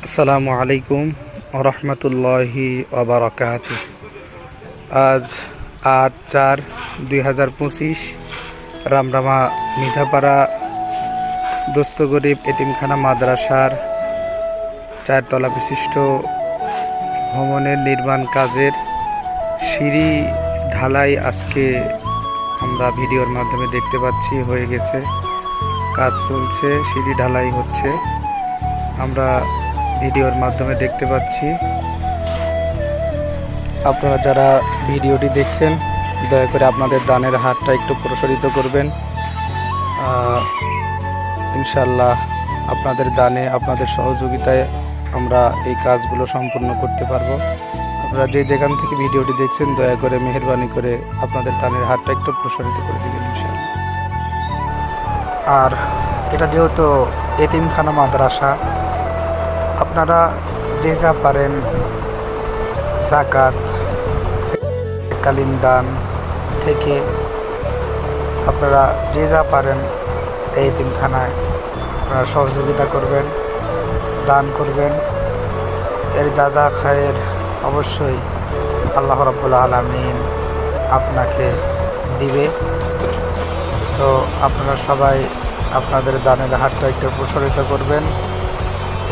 আসসালামু আলাইকুম রহমতুল্লাহি ওবারাকাতুহু। আজ 8/4/2025 রামরামা মিঠাপাড়া দোস্ত গরিব এতিমখানা মাদ্রাসার 4 তলা বিশিষ্ট ভবনের নির্মাণ কাজের সিঁড়ি ঢালাই আজকে আমরা ভিডিওর মাধ্যমে দেখতে পাচ্ছি হয়ে গেছে। কাজ চলছে, সিঁড়ি ঢালাই হচ্ছে, আমরা ভিডিওর মাধ্যমে দেখতে পাচ্ছি। আপনারা যারা ভিডিওটি দেখছেন দয়া করে আপনাদের দানের হাতটা একটু প্রসারিত করবেন। ইনশাল্লাহ আপনাদের দানে, আপনাদের সহযোগিতায় আমরা এই কাজগুলো সম্পূর্ণ করতে পারবো। আপনারা যে যেখান থেকে ভিডিওটি দেখছেন দয়া করে মেহেরবানি করে আপনাদের দানের হাতটা একটু প্রসারিত করে দেবেন ইনশাল্লাহ। আর এটা যেহেতু এতিমখানা মাদ্রাসা, আপনারা যে যা পারেন যাকাত, কালীন দান থেকে আপনারা যে যা পারেন এই এতিমখানায় আপনারা সহযোগিতা করবেন, দান করবেন। এর যা যা খায়ের অবশ্যই আল্লাহ রাব্বুল আলামিন আপনাকে দিবে। তো আপনারা সবাই আপনাদের দানের হাতটা একটু প্রসারিত করবেন,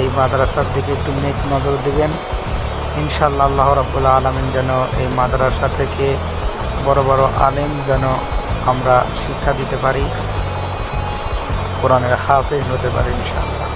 এই মাদ্রাসার দিকে একটু নেক নজর দিবেন। ইনশাআল্লাহ আল্লাহ রাব্বুল আলামিন যেন এই মাদ্রাসা থেকে বড় বড় আলেম যেন আমরা শিক্ষা দিতে পারি, কোরআনের হাফেজ হতে পারি ইনশাআল্লাহ।